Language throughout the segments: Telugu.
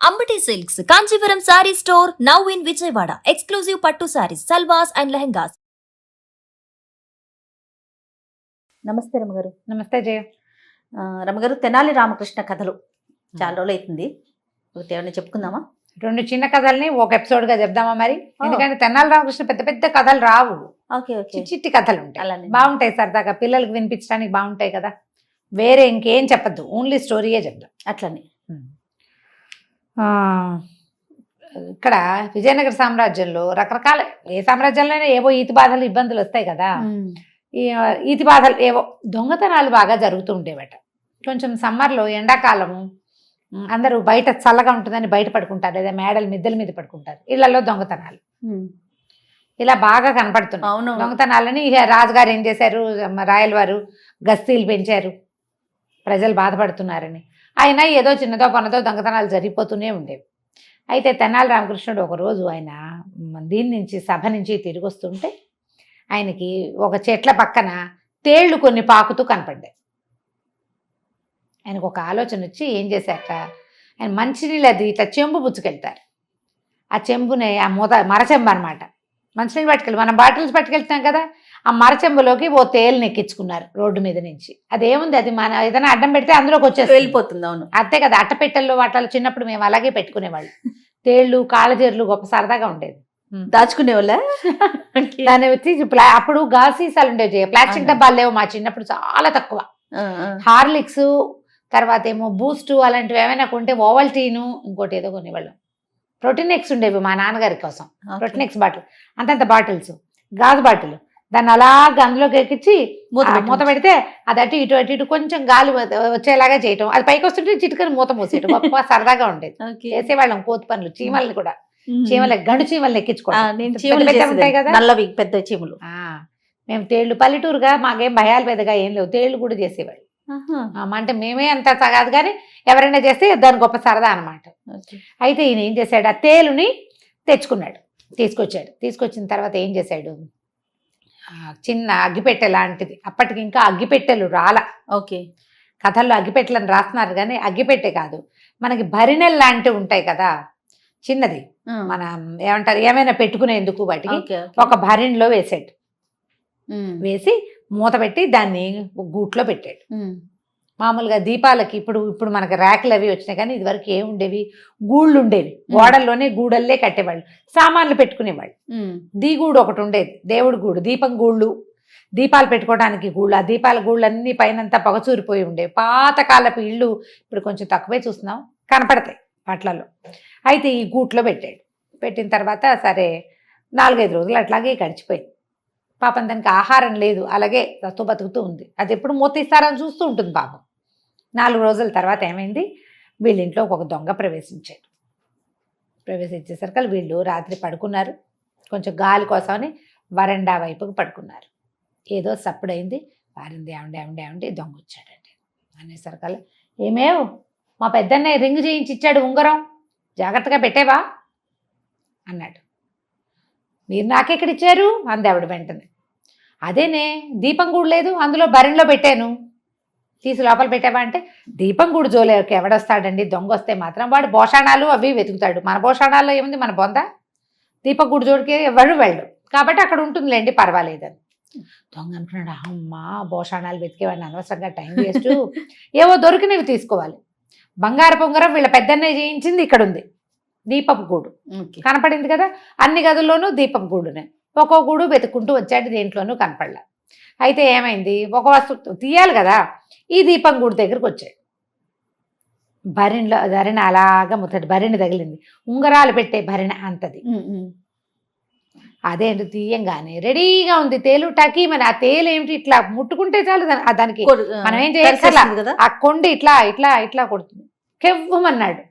Ambati silks Kanchipuram sorry store now in Vijayawada. Exclusive పట్టు సారీస్, సల్వాస్ అండ్ లెహంగాస్. నమస్తే రమగారు. నమస్తే జయ. రమగారు, తెనాలి రామకృష్ణ కథలు చాలా రోజులు అవుతుంది, ఒకటి ఏమైనా చెప్పుకుందామా? రెండు చిన్న కథల్ని ఒక ఎపిసోడ్ గా చెప్దామా మరి? ఎందుకంటే తెనాలి రామకృష్ణ పెద్ద పెద్ద కథలు రావు, ఓకే ఓకే, చిట్టి కథలు ఉంటాయి, అలానే బాగుంటాయి, సరదాగా పిల్లలకి వినిపించడానికి బాగుంటాయి కదా. వేరే ఇంకేం చెప్పద్దు, ఓన్లీ స్టోరీయే చెప్దాం. అట్లనే. ఇక్కడ విజయనగర సామ్రాజ్యంలో రకరకాల, ఏ సామ్రాజ్యంలోనే ఏవో ఈతి బాధలు ఇబ్బందులు వస్తాయి కదా. ఈ ఈతి బాధలు ఏవో దొంగతనాలు బాగా జరుగుతూ ఉండేవట. కొంచెం సమ్మర్లో ఎండాకాలము అందరూ బయట చల్లగా ఉంటుందని బయట పడుకుంటారు, లేదా మేడల మిద్దెల మీద పడుకుంటారు. ఇళ్లలో దొంగతనాలు ఇలా బాగా కనపడుతున్నాయి. అవును, దొంగతనాలని ఇక రాజుగారు ఏం చేశారు, రాయల వారు గస్తీలు పెంచారు, ప్రజలు బాధపడుతున్నారని. అయినా ఏదో చిన్నదో పన్నదో దొంగతనాలు జరిగిపోతూనే ఉండేవి. అయితే తెనాలి రామకృష్ణుడు ఒకరోజు ఆయన దీని నుంచి సభ నుంచి తిరిగి వస్తుంటే ఆయనకి ఒక చెట్ల పక్కన తేళ్లు కొన్ని పాకుతూ కనపడ్డాయి. ఆయనకు ఒక ఆలోచన వచ్చి ఏం చేశాక, ఆయన మంచినీళ్ళు అది ఇట్లా చెంబు పుచ్చుకెళ్తారు. ఆ చెంబునే ఆ మరచెంబు అనమాట, మంచినీళ్ళు పట్టుకెళ్ళి మనం బాటిల్స్ పట్టుకెళ్తాం కదా, ఆ మరచెంబులోకి ఓ తేలుని ఎక్కించుకున్నారు రోడ్డు మీద నుంచి. అదేముంది, అది మన ఏదైనా అడ్డం పెడితే అందులోకి వచ్చేసి వెళ్ళిపోతుంది. అవును, అంతే కదా. అట్టపెట్టెల్లో వాటిలో చిన్నప్పుడు మేము అలాగే పెట్టుకునేవాళ్ళు. తేళ్ళు కాళ్ళజేర్లు గొప్ప సరదాగా ఉండేది, దాచుకునే వాళ్ళ. దాన్ని వచ్చి అప్పుడు గాజు సీసాలు ఉండేవి, ప్లాస్టిక్ డబ్బాలు లేవు మా చిన్నప్పుడు, చాలా తక్కువ. హార్లిక్స్, తర్వాత ఏమో బూస్ట్ అలాంటివి ఏమైనా కొంటే ఓవల్టీను, ఇంకోటి ఏదో కొనేవాళ్ళం. ప్రోటీన్ ఎక్స్ ఉండేవి మా నాన్నగారి కోసం, ప్రోటీన్ ఎక్స్ బాటిల్, అంతంత బాటిల్స్, గాజు బాటిల్. దాన్ని అలాగా అందులోకి ఎక్కించి మూత పెడితే అది అటు ఇటు అటు ఇటు కొంచెం గాలి వచ్చేలాగా చేయటం, అది పైకి వస్తుంటే చిటుకని మూత మూసేయటం. గొప్ప సరదాగా ఉండేది. చేసేవాళ్ళం కోతి పనులు. చీమల్ని కూడా, చీమలకి గండు చీమల్ని ఎక్కించుకోవడం ఉంటాయి కదా, నల్లవి పెద్ద చీమలు. మేము తేళ్లు, పల్లెటూరుగా మాకేం భయాలు పెద్దగా ఏం లేవు, తేళ్లు కూడా చేసేవాళ్ళు. అంటే మేమే అంత కాదు కానీ ఎవరైనా చేస్తే దాని గొప్ప సరదా అనమాట. అయితే ఈయన ఏం చేశాడు, ఆ తేలుని తెచ్చుకున్నాడు, తీసుకొచ్చిన తర్వాత ఏం చేశాడు, చిన్న అగ్గిపెట్టె లాంటిది, అప్పటికి ఇంకా అగ్గిపెట్టెలు రాలా. ఓకే, కథల్లో అగ్గిపెట్టెలను రాస్తున్నారు కానీ అగ్గిపెట్టె కాదు, మనకి భరిణెలు లాంటివి ఉంటాయి కదా, చిన్నది, మన ఏమంటారు ఏమైనా పెట్టుకునేందుకు వాటికి. ఒక భరిణిలో వేసాడు, వేసి మూత పెట్టి దాన్ని గూట్లో పెట్టాడు. మామూలుగా దీపాలకి ఇప్పుడు మనకి ర్యాకులు అవి వచ్చినాయి, కానీ ఇదివరకు ఏముండేవి, గూళ్ళు ఉండేవి, గోడల్లోనే గూడల్లే కట్టేవాళ్ళు, సామాన్లు పెట్టుకునేవాళ్ళు. గూడు ఒకటి ఉండేది, దేవుడి గూడు, దీపం గూళ్ళు, దీపాలు పెట్టుకోవడానికి గూళ్ళు. ఆ దీపాల గూళ్ళన్నీ పైనంతా పొగచూరిపోయి ఉండేవి. పాతకాలపు ఇళ్ళు ఇప్పుడు కొంచెం తక్కువే చూస్తున్నాం, కనపడతాయి వాటిలలో. అయితే ఈ గూట్లో పెట్టాడు. పెట్టిన తర్వాత సరే 4-5 రోజులు అట్లాగే గడిచిపోయింది. పాపం దానికి ఆహారం లేదు, అలాగే బతుకుతూ ఉంది. అది ఎప్పుడు మూత ఇస్తారని చూస్తూ ఉంటుంది పాపం. 4 రోజుల తర్వాత ఏమైంది, వీళ్ళింట్లో ఒక దొంగ ప్రవేశించేసరికి వీళ్ళు రాత్రి పడుకున్నారు. కొంచెం గాలి కోసమని వరండా వైపుకు పడుకున్నారు. ఏదో సప్పుడైంది, వారింది, ఏమండి దొంగ వచ్చాడండి అనేసరికల్లా, ఏమేవ్ మా పెద్దన్నయ్య రింగు చేయించి ఇచ్చాడు, ఉంగరం జాగ్రత్తగా పెట్టేవా అన్నాడు. మీరు నాకెక్కడిచ్చారు అంది ఆవిడ వెంటనే. అదేనే దీపం గూడు లేదు, అందులో భరణిలో పెట్టాను, తీసి లోపల పెట్టావా అంటే, దీపం గూడు జోలేకి ఎవడొస్తాడండి, దొంగ వస్తే మాత్రం వాడు భోషాణాలు అవి వెతుకుతాడు, మన భోషాణాల్లో ఏముంది, మన బొంద, దీపం గూడు జోడికి ఎవడు వెళ్ళడు, కాబట్టి అక్కడ ఉంటుందిలేండి పర్వాలేదని. దొంగ అనుకున్నాడు, అమ్మా భోషాణాలు వెతికేవాడిని, అనవసరంగా టైం వేస్ట్, ఏవో దొరికినవి తీసుకోవాలి. బంగారు పొంగరం వీళ్ళ పెద్దన్నయ్య చేయించింది ఇక్కడ ఉంది, దీపపు గూడు కనపడింది కదా, అన్ని గదుల్లోనూ దీపపు గూడునే. ఒక్కో గూడు వెతుక్కుంటూ వచ్చాడు, దేంట్లోనూ కనపడలా. అయితే ఏమైంది, ఒక వస్తువు తీయాలి కదా, ఈ దీపం గూడు దగ్గరకు వచ్చాడు. భరిణ అలాగా ముత్తటి భరిణ తగిలింది, ఉంగరాలు పెట్టే భరిణ అంతది. అదేంటి తీయంగానే రెడీగా ఉంది తేలు, టకీమని. ఆ తేలు ఏమిటి, ఇట్లా ముట్టుకుంటే చాలు దానికి మనం ఏం చేయాలి, ఆ కొండ ఇట్లా ఇట్లా ఇట్లా కొడుతుంది, కెవ్వమన్నాడు.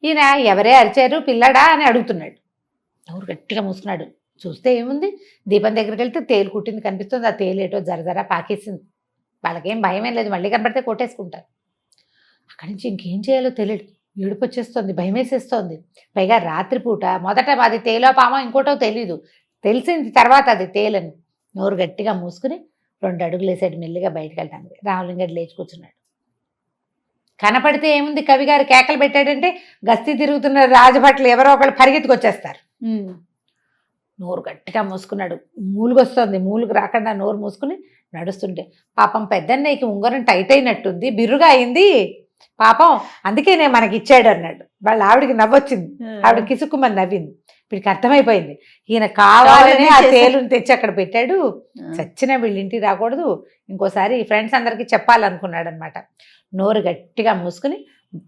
ఈయన ఎవరే అరిచారు పిల్లడా అని అడుగుతున్నాడు. ఎవరు గట్టిగా మూసుకున్నాడు. చూస్తే ఏముంది, దీపం దగ్గరికి వెళ్తే తేలు కుట్టింది కనిపిస్తుంది. ఆ తేలు ఏటో జరజరా పాకేసింది. వాళ్ళకేం భయమేం లేదు, మళ్ళీ కనపడితే కొట్టేసుకుంటారు. అక్కడి నుంచి ఇంకేం చేయాలో తెలియదు, ఏడుపు వచ్చేస్తుంది, భయం వేసేస్తోంది. పైగా రాత్రిపూట, మొదట అది తేలో పామో ఇంకోటో తెలీదు, తెలిసింది తర్వాత అది తేలని. నోరు గట్టిగా మూసుకుని 2 అడుగులు వేసాడు మెల్లిగా బయటకు వెళ్ళడానికి. రామలింగడు లేచి కూర్చున్నాడు. కనపడితే ఏముంది, కవి గారు కేకలు పెట్టాడంటే గస్తీ తిరుగుతున్న రాజభట్లు ఎవరో ఒకళ్ళు పరిగెత్తుకొచ్చేస్తారు. నోరు గట్టిగా మూసుకున్నాడు. మూలుగొస్తుంది, మూలుగు రాకుండా నోరు మూసుకుని నడుస్తుంటే పాపం పెద్దన్నయ్యకి ఉంగరం టైట్ అయినట్టుంది, బిర్రుగా అయింది పాపం, అందుకేనే మనకి ఇచ్చాడు అన్నాడు. వాళ్ళ ఆవిడికి నవ్వొచ్చింది, ఆవిడ కిసుక్కుమని నవ్వింది. వీడికి అర్థమైపోయింది ఈయన కావాలని ఆ తేలుని తెచ్చి అక్కడ పెట్టాడు, చచ్చిన వీళ్ళింటికి రాకూడదు, ఇంకోసారి ఫ్రెండ్స్ అందరికీ చెప్పాలనుకున్నాడు అనమాట. నోరు గట్టిగా మూసుకుని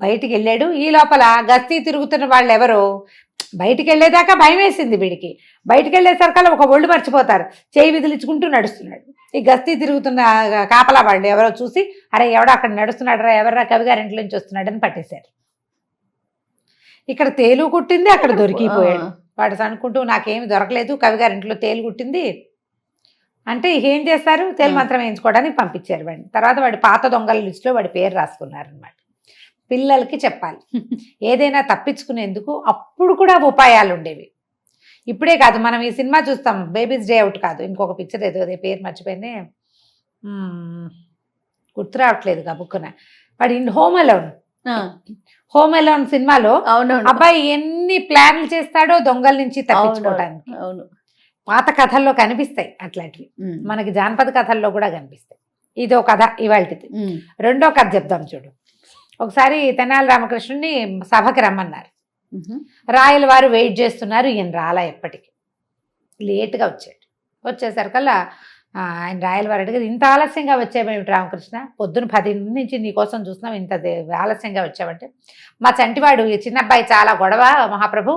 బయటికి వెళ్ళాడు. ఈ లోపల గస్తీ తిరుగుతున్న వాళ్ళు ఎవరో బయటికి వెళ్ళేదాకా భయం వేసింది వీడికి. బయటికి వెళ్ళేసరికల్లా ఒక ఒళ్ళు మర్చిపోతారు, చేయి విదిలించుకుంటూ నడుస్తున్నాడు. ఈ గస్తీ తిరుగుతున్న కాపలా వాళ్ళు ఎవరో చూసి అరే ఎవడో అక్కడ నడుస్తున్నాడు రా, ఎవర్రా కవి గారి ఇంట్లో నుంచి వస్తున్నాడని పట్టేశారు. ఇక్కడ తేలు కుట్టింది, అక్కడ దొరికిపోయాడు. వాడు అనుకుంటూ నాకేమి దొరకలేదు, కవి గారి ఇంట్లో తేలు కుట్టింది అంటే ఏం చేస్తారు, తేలు మంత్రం వేయించుకోవడానికి పంపించారు వాడిని. తర్వాత వాడి పాత దొంగల లిస్టులో వాడి పేరు రాసుకున్నారనమాట. పిల్లలకి చెప్పాలి ఏదైనా తప్పించుకునేందుకు అప్పుడు కూడా ఉపాయాలు ఉండేవి. ఇప్పుడే కాదు, మనం ఈ సినిమా చూస్తాం బేబీస్ డే అవుట్ కాదు, ఇంకొక పిక్చర్ ఏదో అదే పేరు మర్చిపోయింది, గుర్తు రావట్లేదు గబుక్కున. వాడి హోమ్ అలోన్ సినిమాలో అబ్బాయి ఎన్ని ప్లాన్లు చేస్తాడో దొంగల నుంచి తప్పించుకోవడానికి. పాత కథల్లో కనిపిస్తాయి అట్లాంటివి, మనకి జానపద కథల్లో కూడా కనిపిస్తాయి. ఇదో కథ ఇవాళది. రెండో కథ చెప్దాం చూడు. ఒకసారి తెనాలి రామకృష్ణుని సభకి రమ్మన్నారు. రాయల వారు వెయిట్ చేస్తున్నారు, ఈయన రాలా, ఎప్పటికీ లేట్గా వచ్చాడు. వచ్చేసరికల్లా ఆయన రాయల వారు అడిగారు, ఇంత ఆలస్యంగా వచ్చావేమిటి రామకృష్ణ, పొద్దున 10 నుంచి నీకోసం చూస్తున్నాం, ఇంత ఆలస్యంగా వచ్చావంటే, మా చంటివాడు ఈ చిన్న అబ్బాయి చాలా గొడవ మహాప్రభు,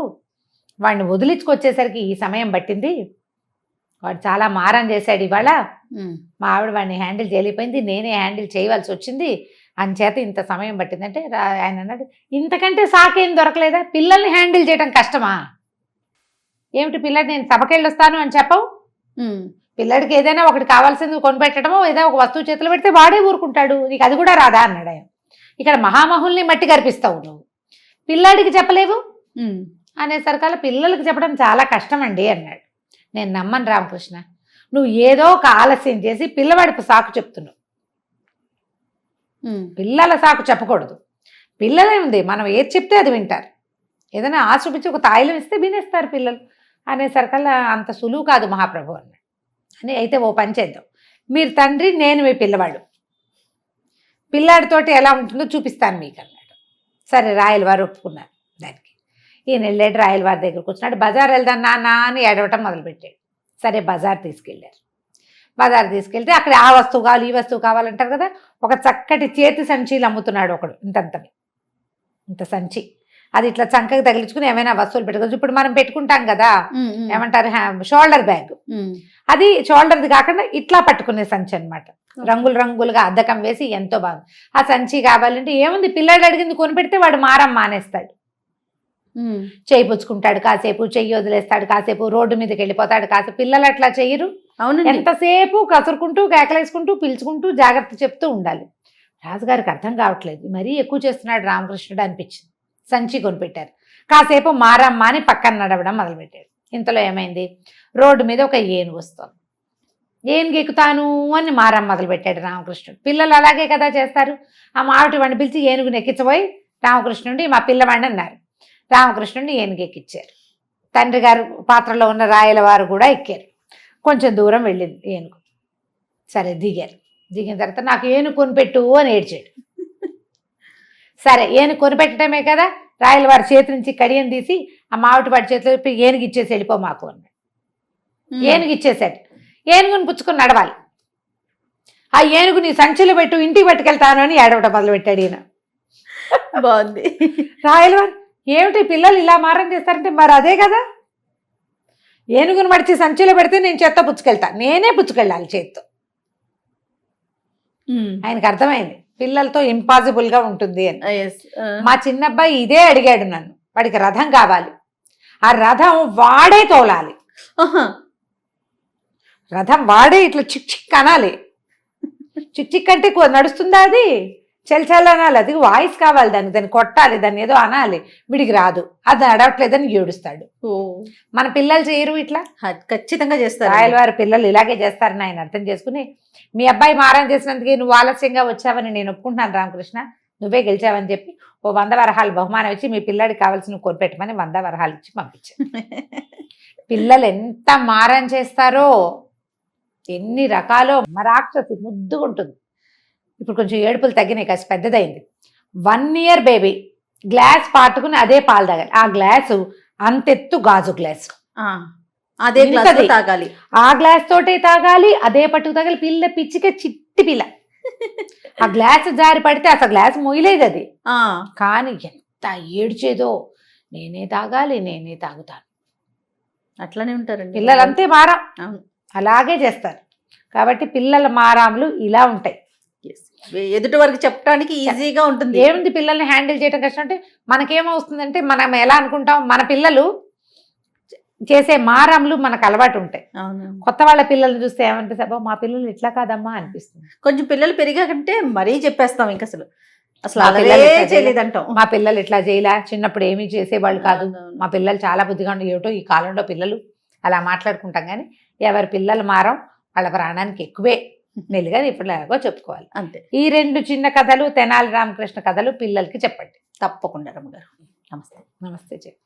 వాడిని వదిలించుకొచ్చేసరికి ఈ సమయం పట్టింది, వాడు చాలా మారం చేశాడు ఇవాళ, మా ఆవిడ వాడిని హ్యాండిల్ చేయలేకపోయింది, నేనే హ్యాండిల్ చేయవలసి వచ్చింది, అంచేత ఇంత సమయం పట్టిందంటే ఆయన అన్నాడు, ఇంతకంటే సాకేం దొరకలేదా, పిల్లల్ని హ్యాండిల్ చేయడం కష్టమా ఏమిటి, పిల్లడు నేను సభకెళ్ళి వస్తాను అని చెప్పవు, పిల్లడికి ఏదైనా ఒకటి కావాల్సింది కొనిపెట్టడమో ఏదైనా ఒక వస్తువు చేతులు పెడితే వాడే ఊరుకుంటాడు, నీకు అది కూడా రాదా అన్నాడు ఆయన. ఇక్కడ మహామహుల్ని మట్టి కనిపిస్తావు నువ్వు, పిల్లాడికి చెప్పలేవు అనేసరికల్లా పిల్లలకి చెప్పడం చాలా కష్టం అండి అన్నాడు. నేను నమ్మను రామకృష్ణ, నువ్వు ఏదో ఒక ఆలస్యం చేసి పిల్లవాడికి సాకు చెప్తున్నావు, పిల్లల సాకు చెప్పకూడదు, పిల్లలే ఉంది మనం ఏది చెప్తే అది వింటారు, ఏదైనా ఆశ చూపించి ఒక తాయిలం ఇస్తే వినేస్తారు పిల్లలు అనేసరికల్లా అంత సులువు కాదు మహాప్రభు అన్నాడు. అని అయితే ఓ పని చేద్దాం, మీరు తండ్రి నేను మీ పిల్లవాడు, పిల్లాడితోటి ఎలా ఉంటుందో చూపిస్తాను మీకు అన్నాడు. సరే రాయల వారు ఒప్పుకున్నారు దానికి. ఈయన వెళ్ళాడు రాయల వారి దగ్గరకు వచ్చినాడు. బజార్ వెళ్దాం నాన్న అని ఏడవటం మొదలుపెట్టాడు. సరే బజార్ తీసుకెళ్ళారు. బజార్ తీసుకెళ్తే అక్కడ ఆ వస్తువు కావాలి ఈ వస్తువు కావాలంటారు కదా, ఒక చక్కటి చేతి సంచీలు అమ్ముతున్నాడు ఒకడు, ఇంత సంచి, అది ఇట్లా చంకకి తగిలించుకుని ఏమైనా వస్తువులు పెట్టుకోవచ్చు. ఇప్పుడు మనం పెట్టుకుంటాం కదా ఏమంటారు షోల్డర్ బ్యాగ్, అది షోల్డర్ది కాకుండా ఇట్లా పట్టుకునే సంచి అనమాట, రంగులు రంగులుగా అద్దకం వేసి ఎంతో బాగుంది. ఆ సంచి కావాలంటే ఏముంది, పిల్లాడు అడిగింది కొనిపెడితే వాడు మారం మానేస్తాడు, చేయి పుచ్చుకుంటాడు కాసేపు, చెయ్యి వదిలేస్తాడు కాసేపు, రోడ్డు మీదకి వెళ్ళిపోతాడు కాసేపు. పిల్లలు అట్లా చెయ్యరు, ఎంతసేపు కసురుకుంటూ కేకలేసుకుంటూ పిలుచుకుంటూ జాగ్రత్త చెప్తూ ఉండాలి. రాజుగారికి అర్థం కావట్లేదు, మరీ ఎక్కువ చేస్తున్నాడు రామకృష్ణుడు అనిపించింది. సంచి కొనిపెట్టారు. కాసేపు మారమ్మ అని పక్కన నడవడం మొదలుపెట్టాడు. ఇంతలో ఏమైంది, రోడ్డు మీద ఒక ఏనుగు వస్తుంది. ఏనుగు ఎక్కుతాను అని మారమ్మ మొదలుపెట్టాడు రామకృష్ణుడు. పిల్లలు అలాగే కదా చేస్తారు. ఆ మావిటి వాడిని పిలిచి ఏనుగుని ఎక్కించబోయి రామకృష్ణుడి మా పిల్లవాడిని అన్నారు. రామకృష్ణుడిని ఏనుగు ఎక్కించారు. తండ్రి గారు పాత్రలో ఉన్న రాయల వారు కూడా ఎక్కారు. కొంచెం దూరం వెళ్ళింది ఏనుగు. సరే దిగారు. దిగిన తర్వాత నాకు ఏనుగు కొనిపెట్టు అని ఏడ్చాడు. సరే ఏనుగు కొనిపెట్టడమే కదా, రాయల వారి చేతి నుంచి కడియం తీసి ఆ మావిటి వాడి చేతిలో ఏనుగు ఇచ్చేసి వెళ్ళిపో మాకు అన్నాడు. ఏనుగు ఇచ్చేసాడు. ఏనుగుని పుచ్చుకొని నడవాలి. ఆ ఏనుగు నీ సంచిలో పెట్టు, ఇంటికి పట్టుకెళ్తాను అని ఏడవటం మొదలుపెట్టాడు ఈయన. బాగుంది. రాయల వారు ఏమిటి పిల్లలు ఇలా మారం చేస్తారంటే, మరి అదే కదా, ఏనుగును మడిచి సంచిలో పెడితే నేను చేత్తో పుచ్చుకెళ్తా, నేనే పుచ్చుకెళ్ళాలి చేత్తో. ఆయనకు అర్థమైంది పిల్లలతో ఇంపాసిబుల్గా ఉంటుంది అని. మా చిన్నబ్బాయి ఇదే అడిగాడు నన్ను, వాడికి రథం కావాలి, ఆ రథం వాడే తోలాలి, రథం వాడే ఇట్లా చిక్ చిక్ అనాలి. చిక్ చిక్ అంటే నడుస్తుందా, అది చల్ అనాలి, అది వాయిస్ కావాలి దాన్ని కొట్టాలి, దాన్ని ఏదో అనాలి. వీడికి రాదు, అది నడవట్లేదని ఏడుస్తాడు. మన పిల్లలు చేయరు ఇట్లా, ఖచ్చితంగా చేస్తారు. రాయల వారి పిల్లలు ఇలాగే చేస్తారని ఆయన అర్థం చేసుకుని, మీ అబ్బాయి మారం చేసినందుకే నువ్వు ఆలస్యంగా వచ్చావని నేను ఒప్పుకుంటున్నాను రామకృష్ణ, నువ్వే గెలిచావని చెప్పి ఓ 100 వరహాలు బహుమానం ఇచ్చి మీ పిల్లాడికి కావాల్సిన కొనిపెట్టమని 100 వరహాలు ఇచ్చి పంపించాను. పిల్లలు ఎంత మారం చేస్తారో, ఎన్ని రకాలో. రాక్షసి ముద్దుగా ఉంటుంది. ఇప్పుడు కొంచెం ఏడుపులు తగ్గినాయి, కాస్త పెద్దదైంది. 1 year బేబీ గ్లాస్ పాటుకుని అదే పాలు తాగాలి. ఆ గ్లాసు అంతెత్తు గాజు గ్లాసు, అదే గ్లాస్ ఇంతది. తాగాలి. ఆ గ్లాస్ తోటే తాగాలి, అదే పట్టుకు తాగాలి. పిల్ల పిచ్చిక చిట్టి పిల్ల. ఆ గ్లాస్ జారి పడితే అసలు గ్లాస్ మొయ్యలేదు అది. కానీ ఎంత ఏడ్చేదో, నేనే తాగాలి, నేనే తాగుతాను. అట్లనే ఉంటారండి పిల్లలంతే మారం, అవును. అలాగే చేస్తారు. కాబట్టి పిల్లల మారాములు ఇలా ఉంటాయి. ఎదుటి వరకు చెప్పడానికి ఈజీగా ఉంటుంది. ఏముంది పిల్లల్ని హ్యాండిల్ చేయడం కష్టం అంటే, మనకేమవుతుందంటే మనం ఎలా అనుకుంటాం, మన పిల్లలు చేసే మారాములు మనకు అలవాటు ఉంటాయి. అవును. కొత్త వాళ్ళ పిల్లల్ని చూస్తే ఏమనిపిస్తుంది, అబ్బా మా పిల్లలు ఇట్లా కాదమ్మా అనిపిస్తుంది. కొంచెం పిల్లలు పెరిగాకంటే మరీ చెప్పేస్తాం ఇంకా అసలు మా పిల్లలు ఇట్లా చేయలేదంటాం. మా పిల్లలు ఇట్లా చేయలే, చిన్నప్పుడు ఏమీ చేసేవాళ్ళు కాదు, అవునవును. మా పిల్లలు చాలా బుద్ధిగా ఉండి ఏమిటో ఈ కాలంలో పిల్లలు అలా మాట్లాడుకుంటాం. కానీ ఎవరి పిల్లలు మారం వాళ్ళ ప్రాణానికి ఎక్కువే మెల్లిగా ఇప్పుడు ఎలాగో చెప్పుకోవాలి. అంతే. ఈ 2 చిన్న కథలు తెనాలి రామకృష్ణ కథలు పిల్లలకి చెప్పండి తప్పకుండా రమ్మగారు. నమస్తే. నమస్తే చెప్పు.